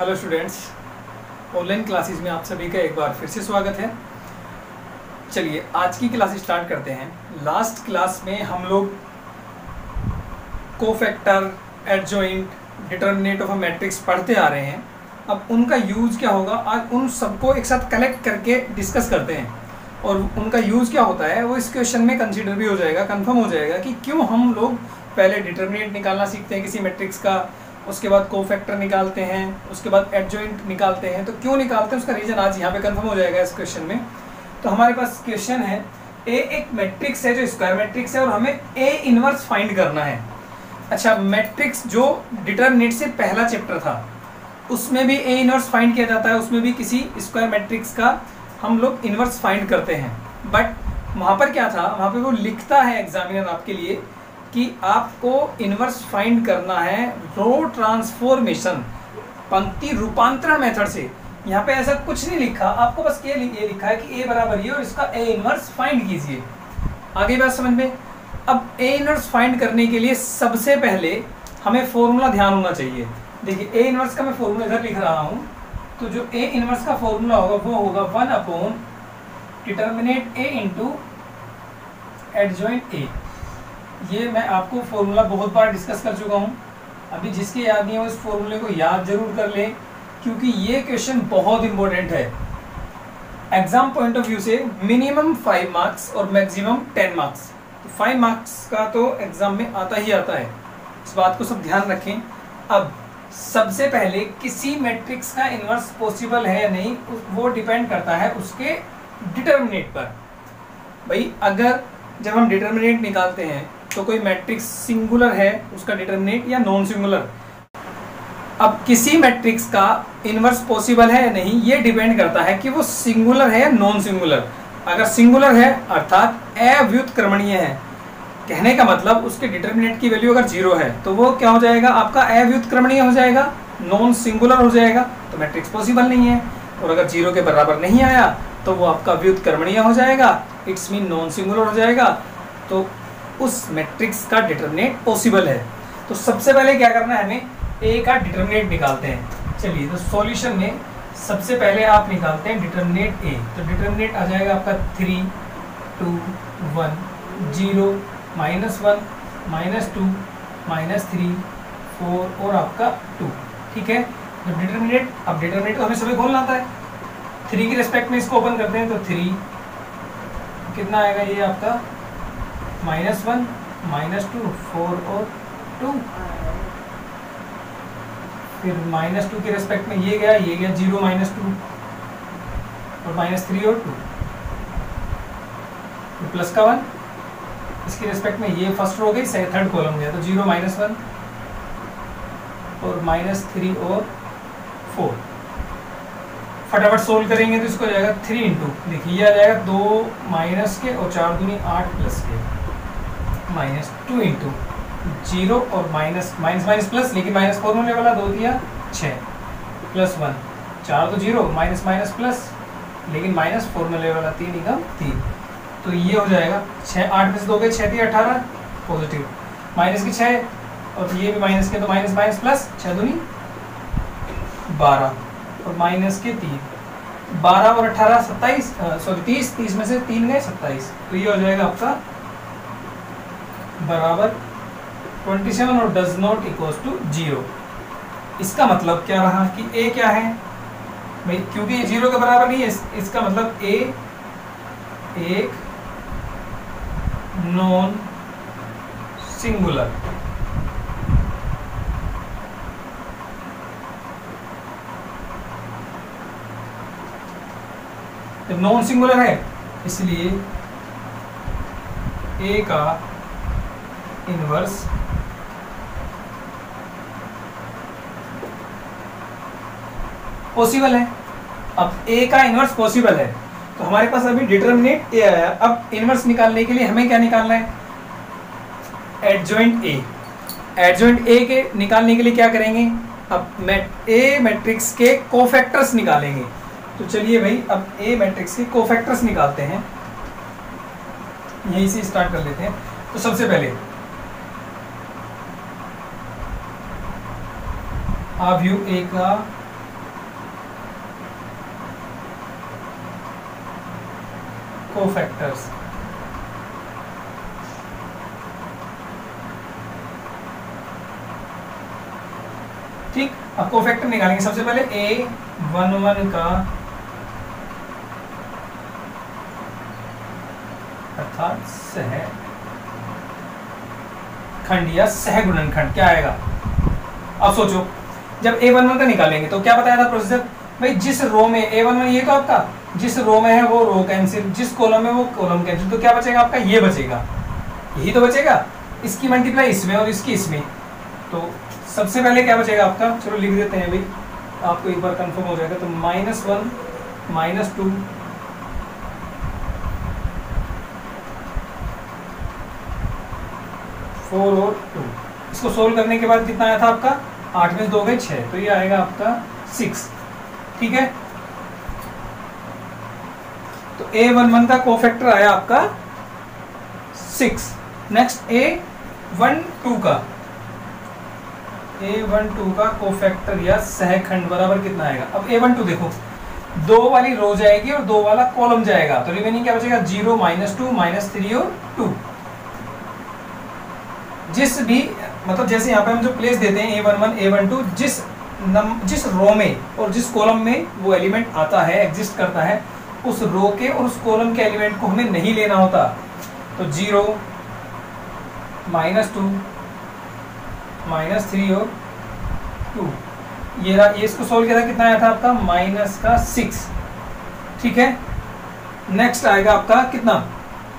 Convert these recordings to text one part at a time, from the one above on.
Hello students, online classes में आप सभी का एक बार फिर से स्वागत है। चलिए आज की क्लास स्टार्ट करते हैं। लास्ट क्लास में हम लोग cofactor, adjoint, determinant of a matrix पढ़ते आ रहे हैं। अब उनका यूज़ क्या होगा, आज उन सबको एक साथ कलेक्ट करके डिस्कस करते हैं और उनका यूज़ क्या होता है वो इस क्वेश्चन में कंसीडर भी हो जाएगा, कंफर्म हो जाएगा कि क्यों हम लोग पहले डिटर्मिनेंट निकालना सीखते हैं किसी मैट्रिक्स का, उसके बाद कोफैक्टर निकालते हैं, उसके बाद एडजॉइंट निकालते हैं। तो क्यों निकालते हैं उसका रीज़न आज यहाँ पे कंफर्म हो जाएगा इस क्वेश्चन में। तो हमारे पास क्वेश्चन है, ए एक मैट्रिक्स है जो स्क्वायर मैट्रिक्स है और हमें ए इनवर्स फाइंड करना है। अच्छा, मैट्रिक्स जो डिटर्मिनेंट से पहला चैप्टर था उसमें भी ए इनवर्स फाइंड किया जाता है, उसमें भी किसी स्क्वायर मैट्रिक्स का हम लोग इनवर्स फाइंड करते हैं। बट वहाँ पर क्या था, वहाँ पे वो लिखता है एग्जामिनर आपके लिए कि आपको इनवर्स फाइंड करना है रो ट्रांसफॉर्मेशन, पंक्ति रूपांतरण मेथड से। यहाँ पे ऐसा कुछ नहीं लिखा, आपको बस ये लिखा है कि ए बराबर ये और इसका ए इनवर्स फाइंड कीजिए। आगे बात समझ में। अब ए इनवर्स फाइंड करने के लिए सबसे पहले हमें फॉर्मूला ध्यान होना चाहिए। देखिए ए इनवर्स का मैं फॉर्मूला इधर लिख रहा हूँ, तो जो ए इनवर्स का फॉर्मूला होगा वो होगा 1 determinant A into adjoint A. ये मैं आपको फॉर्मूला बहुत बार डिस्कस कर चुका हूँ, अभी जिसके याद नहीं है उस फॉर्मूले को याद जरूर कर लें क्योंकि ये क्वेश्चन बहुत इंपॉर्टेंट है। एग्जाम पॉइंट ऑफ व्यू से मिनिमम 5 मार्क्स और मैक्सिमम 10 मार्क्स। तो 5 मार्क्स का तो एग्जाम में आता ही आता है, इस बात को सब ध्यान रखें। अब सबसे पहले किसी मैट्रिक्स का इन्वर्स पॉसिबल है या नहीं वो डिपेंड करता है उसके डिटर्मिनेंट पर। भाई अगर जब हम डिटर्मिनेंट निकालते हैं तो कोई मैट्रिक्स सिंगुलर है उसका डिटर्मिनेंट या नॉन सिंगुलर। अब किसी मैट्रिक्स का इनवर्स पॉसिबल है या नहीं ये डिपेंड करता है कि वो सिंगुलर है या नॉन सिंगुलर। अगर सिंगुलर है अर्थात अव्युत्क्रमणीय है, कहने का मतलब उसके डिटर्मिनेंट की वैल्यू अगर 0 है तो वो क्या हो जाएगा, आपका अव्युत्क्रमणीय हो जाएगा, नॉन सिंगुलर हो जाएगा, तो मैट्रिक्स पॉसिबल नहीं है। और अगर 0 के बराबर नहीं आया तो वो आपका व्युत्क्रमणीय हो जाएगा, इट्स मीन नॉन सिंगुलर हो जाएगा, तो उस मैट्रिक्स का डिटर्मिनेंट पॉसिबल है। तो सबसे पहले क्या करना है, हमें ए का डिटर्मिनेंट निकालते हैं। चलिए तो सॉल्यूशन में सबसे पहले आप निकालते हैं डिटर्मिनेंट ए। तो डिटर्मिनेंट आ जाएगा आपका 3 2 1 0 -1 -2 -3 4 और आपका 2। ठीक है, तो डिटर्मिनेंट, अब डिटर्मिनेंट को हमें सभी खोलना आता है। 3 की रिस्पेक्ट में इसको ओपन करते हैं तो 3 कितना आएगा, ये आपका -1 -2 4 और 2। फिर -2 के रिस्पेक्ट में ये गया 0 -2 और -3 और 2, तो प्लस का 1। इसके रिस्पेक्ट में ये फर्स्ट रो गई, थर्ड कॉलम गया, तो 0 -1 और -3 और 4। फटाफट सोल्व करेंगे तो इसको जाएगा 3 इंटू, देखिए ये आ जाएगा 2 माइनस के और 4 दूनी 8 प्लस के -2 इंटू 0 और माइनस माइनस प्लस, लेकिन माइनस फॉर्मूले वाला 2 दिया 6 प्लस 1 4 तो 0 माइनस माइनस प्लस, लेकिन माइनस फॉर्मूले वाला 3 निकल 3। तो ये हो जाएगा 6 8 में से 2 गए 6 3 18 पॉजिटिव, माइनस के 6 और ये भी माइनस के, तो माइनस माइनस प्लस 6 दूनी 12 और माइनस के 3 12 और 18 27 30 30 में से 3 गए 27। तो ये हो जाएगा आपका बराबर 27 और डज नॉट इक्वल्स टू 0। इसका मतलब क्या रहा कि ए क्या है भाई, क्योंकि ये 0 के बराबर नहीं है, इसका मतलब ए एक नॉन सिंगुलर नॉन सिंगुलर है, इसलिए ए का इनवर्स पॉसिबल है। अब ए का इनवर्स पॉसिबल है तो हमारे पास अभी डिटर्मिनेंट ए आया। अब इनवर्स निकालने के लिए हमें क्या निकालना है, एडजॉइंट ए। एडजॉइंट ए के निकालने के लिए क्या करेंगे, अब ए मैट्रिक्स के कोफैक्टर्स निकालेंगे। तो चलिए भाई अब ए मैट्रिक्स के कोफैक्टर्स निकालते हैं, यहीं से स्टार्ट कर लेते हैं। तो सबसे पहले आप व्यू ए का कोफैक्टर्स। ठीक, अब कोफैक्टर निकालेंगे। सबसे पहले A11 का अर्थात सहखंड या सहगुणनखंड क्या आएगा। अब सोचो, जब A11 का निकालेंगे तो क्या बताया था प्रोसेसर, भाई जिस रो में A11 ये तो आपका जिस रो में है वो रो कैंसिल, जिस कॉलम में वो कॉलम कैंसिल, तो क्या बचेगा आपका, ये बचेगा, यही तो बचेगा। इसकी मल्टीप्लाई इसमें और इसकी इसमें, तो सबसे पहले क्या बचेगा आपका, चलो लिख देते हैं भाई, आपको एक बार कंफर्म हो जाएगा। तो -1 -2 4 और 2, इसको सोल्व करने के बाद कितना आया था आपका, 8 में 2 गए 6, तो ये आएगा आपका 6। ठीक है, तो A11 का कोफैक्टर आया आपका 6। नेक्स्ट A12 का कोफैक्टर या सहखंड बराबर कितना आएगा। अब A12 देखो, 2 वाली रो जाएगी और 2 वाला कॉलम जाएगा, तो रिमेनिंग क्या बचेगा, 0 -2 -3 और 2। जिस भी मतलब जैसे यहाँ पे हम जो प्लेस देते हैं A11 A12, जिस रो में और जिस कॉलम में वो एलिमेंट आता है, एग्जिस्ट करता है, उस रो के और उस कॉलम के एलिमेंट को हमें नहीं लेना होता। तो 0 -2 -3 और 2, ये इसको सोल्व किया था, कितना आया था आपका, -6। ठीक है, नेक्स्ट आएगा आपका कितना,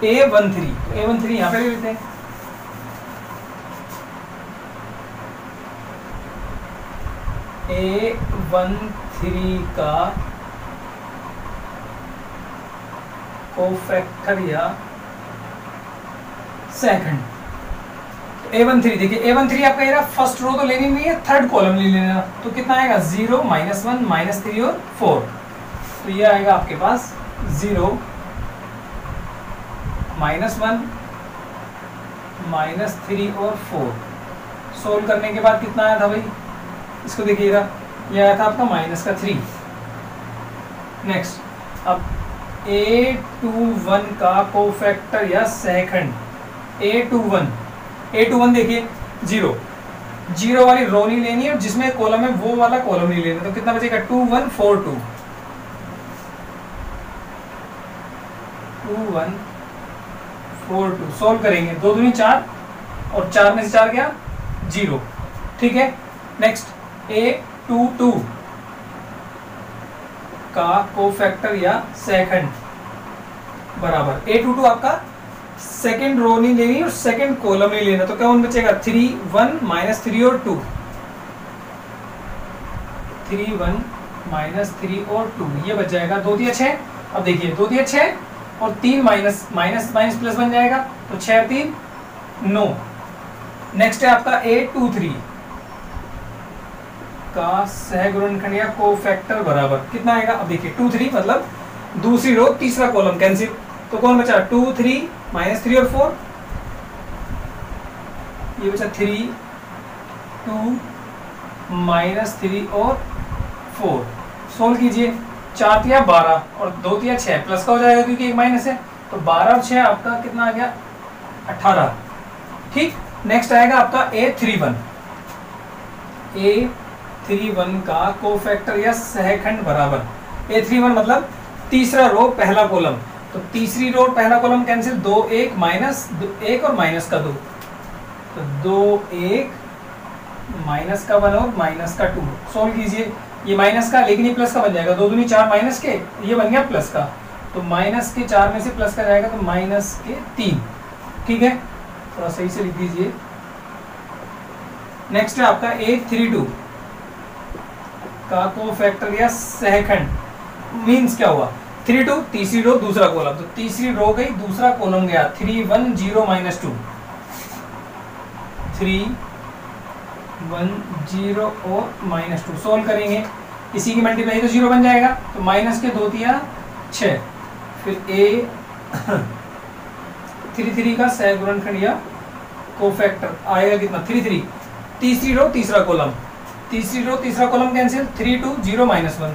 A13। तो A13 यहाँ पे ले लेते हैं। A13 का कोफैक्टर या सहखंड। A13 देखिए, A13 आपका ये फर्स्ट रो तो लेनी नहीं है, थर्ड कॉलम ले लेना, तो कितना आएगा, 0 -1 -3 और 4, तो ये आएगा आपके पास 0 -1 -3 और 4। सोल्व करने के बाद कितना आया था भाई, इसको देखिएगा, ये आया था आपका -3। नेक्स्ट, अब A21 का कोफैक्टर या सहखंड, A21 देखिए, 0 वाली रो नहीं लेनी है और जिसमें कॉलम है वो वाला कॉलम नहीं लेना, तो कितना बचेगा, 2 1 4 2 सोल्व करेंगे, 2 दूनी 4 और 4 में से 4 गया 0। ठीक है, नेक्स्ट A22 का कोफैक्टर या सहखंड बराबर, A22 आपका सेकंड रो नहीं लेनी और सेकंड कॉलम नहीं लेना, तो क्या उन बचेगा, 3 1 -3 और 2, 3 1 -3 और 2, ये बच जाएगा 2 3 6। अब देखिए 2 3 6 और 3 माइनस प्लस बन जाएगा, तो 6 3 9। नेक्स्ट है आपका A23 का सहगुणनखंड या कोफैक्टर बराबर कितना आएगा। अब देखिए 2 3 मतलब दूसरी रो तीसरा कॉलम कैंसिल, तो कौन बचा, 2 3 -3 और 4, ये बचा 3 2 -3 और 4। सोल्व कीजिए, 4 3 12 और 2 3 6, प्लस का हो जाएगा क्योंकि एक माइनस है, तो 12 और 6 आपका कितना आ गया, 18। ठीक, नेक्स्ट आएगा आपका A31 का कोफैक्टर या सहखंड बराबर, A31 मतलब तीसरा रो पहला कॉलम, तो तीसरी रो पहला कॉलम कैंसिल, 2 1 -1 और माइनस का 2, तो 2 1 माइनस का 1 और माइनस का 2। सोल्व कीजिए, ये माइनस का लेकिन ये प्लस का बन जाएगा, 2 दूनी 4 माइनस के, ये बन गया प्लस का, तो माइनस के 4 में से प्लस का जाएगा, तो माइनस के 3। ठीक है, थोड़ा सही से लिख दीजिए। नेक्स्ट है आपका A32 का कोफैक्टर या सहखंड, मींस क्या हुआ, 3 2 तीसरी रो दूसरा कॉलम, तो तीसरी रो गई दूसरा कॉलम गया, 3 1 0 -2, 3 1 0 और -2। सोल्व करेंगे, इसी की मल्टीप्लाई तो 0 बन जाएगा, तो माइनस के 2 3 6, फिर A33 का सहगुणनखंड या कोफैक्टर आएगा कितना, 3 3 तीसरी रो तीसरा कॉलम, तीसरी रो तीसरा कॉलम कैंसिल, 3 2 0 -1,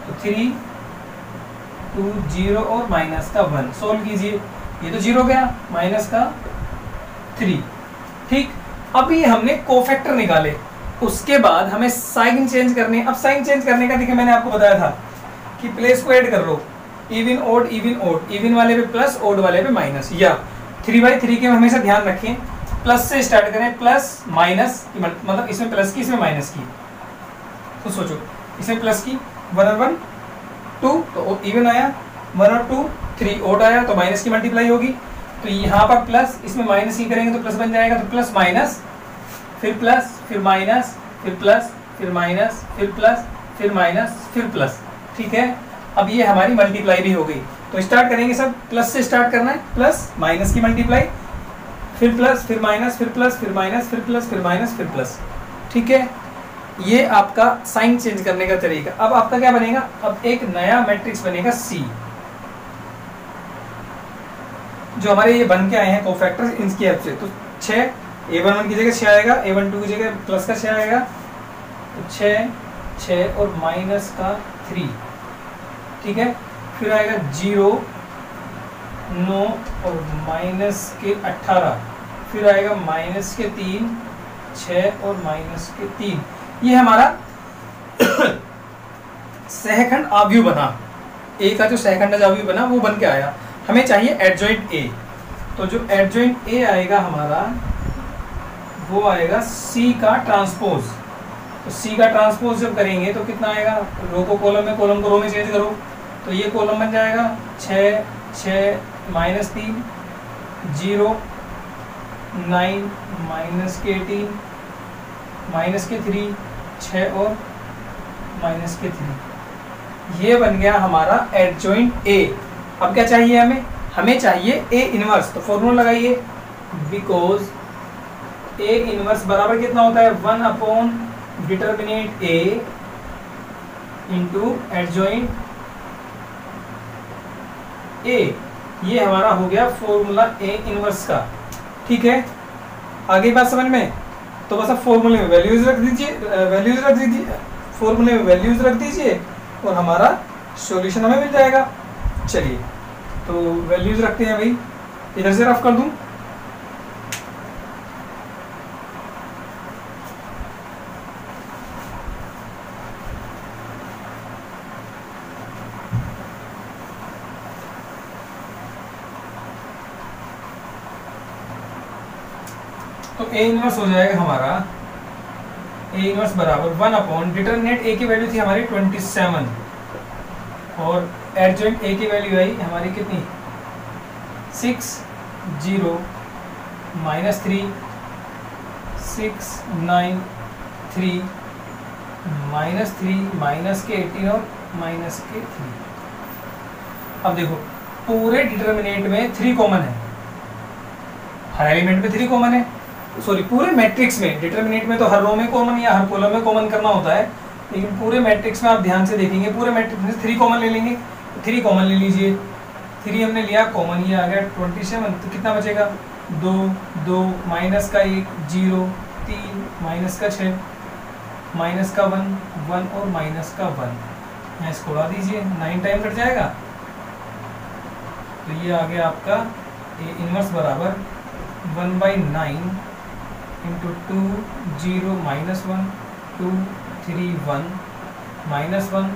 तो 3 2 0 और माइनस का 1 सोल्व कीजिए। ये तो 0 गया, माइनस का 3। ठीक, अब ये हमने कोफैक्टर निकाले, उसके बाद हमें साइन चेंज करने। अब साइन चेंज करने का देखिए मैंने आपको बताया था कि प्लेस को ऐड कर लो, even odd even odd, even वाले पे प्लस ओड वाले पे माइनस, या 3/3 के हमेशा ध्यान रखें प्लस से स्टार्ट करें, प्लस माइनस मतलब इसमें प्लस की इसमें माइनस की। तो सोचो इसमें प्लस की 1 और 1 2 तो इवन आया, 1 और 2 3 ओड आया तो माइनस की मल्टीप्लाई होगी। तो यहाँ पर प्लस इसमें माइनस ही करेंगे तो प्लस बन जाएगा, तो प्लस माइनस फिर प्लस फिर माइनस फिर प्लस फिर माइनस फिर प्लस फिर माइनस फिर प्लस। ठीक है, अब ये हमारी मल्टीप्लाई भी हो गई। तो स्टार्ट करेंगे सब प्लस से स्टार्ट करना है, प्लस माइनस की मल्टीप्लाई फिर प्लस फिर माइनस फिर प्लस फिर माइनस फिर प्लस फिर माइनस फिर प्लस। ठीक है, ये आपका साइन चेंज करने का तरीका। अब आपका क्या बनेगा, अब एक नया मैट्रिक्स बनेगा C, जो हमारे ये बन के आए हैं कोफैक्टर्स, इनकी हेल्प से। तो 6 A11 की जगह 6 आएगा, A12 की जगह प्लस का 6 आएगा, तो 6 और माइनस का 3। ठीक है, फिर आएगा 0 9 और माइनस के 18, फिर आएगा माइनस के 3 6 और माइनस के 3। ये हमारा सहखंड आव्यूह बना, ए का जो सहखंड आव्यूह बना वो बन के आया। हमें चाहिए एडजॉइंट ए, तो जो एडजॉइंट ए आएगा हमारा वो आएगा सी का ट्रांसपोज। तो सी का ट्रांसपोज जब करेंगे तो कितना आएगा, रो को कॉलम में, कॉलम को रो में चेंज करो, तो ये कॉलम बन जाएगा 6 6 माइनस 3 0 9 माइनस के 18 माइनस के 3 6 और माइनस के 3। ये बन गया हमारा एडजॉइंट ए। अब क्या चाहिए हमें, हमें चाहिए ए इनवर्स। तो फॉर्मूला लगाइए, बिकॉज ए इनवर्स बराबर कितना होता है 1 upon determinant A into adjoint A. ये हमारा हो गया फॉर्मूला ए इनवर्स का। ठीक है, आगे बात समझ में। तो बस अब फॉर्मूले में वैल्यूज रख दीजिए, फॉर्मूले में वैल्यूज रख दीजिए और हमारा सॉल्यूशन हमें मिल जाएगा। चलिए तो वैल्यूज रखते हैं भाई, इधर से रफ कर दूं। तो ए इनवर्स हो जाएगा हमारा, ए इनवर्स बराबर 1 अपॉन डिटरमिनेंट ए की वैल्यू थी हमारी 27 और एडजॉइंट ए की वैल्यू आई हमारी कितनी 6 0 माइनस 3 6 9 3 माइनस 3 माइनस के 18 और माइनस के 3। अब देखो पूरे डिटरमिनेंट में 3 कॉमन है, हर एलिमेंट में 3 कॉमन है, सॉरी पूरे मैट्रिक्स में। डिटरमिनेंट में तो हर रो में कॉमन या हर कॉलम में कॉमन करना होता है, लेकिन पूरे मैट्रिक्स में आप ध्यान से देखेंगे पूरे मैट्रिक्स में 3 कॉमन ले लेंगे। 3 कॉमन ले लीजिए, 3 हमने लिया कॉमन, ये आ गया 27। तो कितना बचेगा 2 2 माइनस का 1 0 3 माइनस का 6 माइनस का 1 1 और माइनस का 1। यहाँ इसको उड़ा दीजिए, 9 टाइम कट जाएगा। तो ये आ गया आपका ए इनवर्स बराबर 1/9 इंटू 2 0 माइनस 1 2 3 1 माइनस 1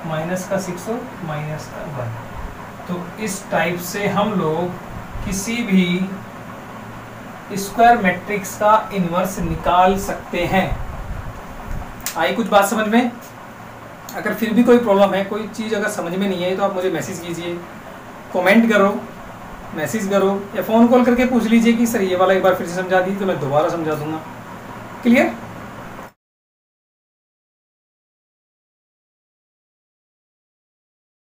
माइनस का 6 और माइनस का 1। तो इस टाइप से हम लोग किसी भी स्क्वायर मैट्रिक्स का इन्वर्स निकाल सकते हैं। आई कुछ बात समझ में? अगर फिर भी कोई प्रॉब्लम है, कोई चीज़ अगर समझ में नहीं आई तो आप मुझे मैसेज कीजिए, कमेंट करो, मैसेज करो या फ़ोन कॉल करके पूछ लीजिए कि सर ये वाला एक बार फिर से समझा दी, तो मैं दोबारा समझा दूंगा। क्लियर?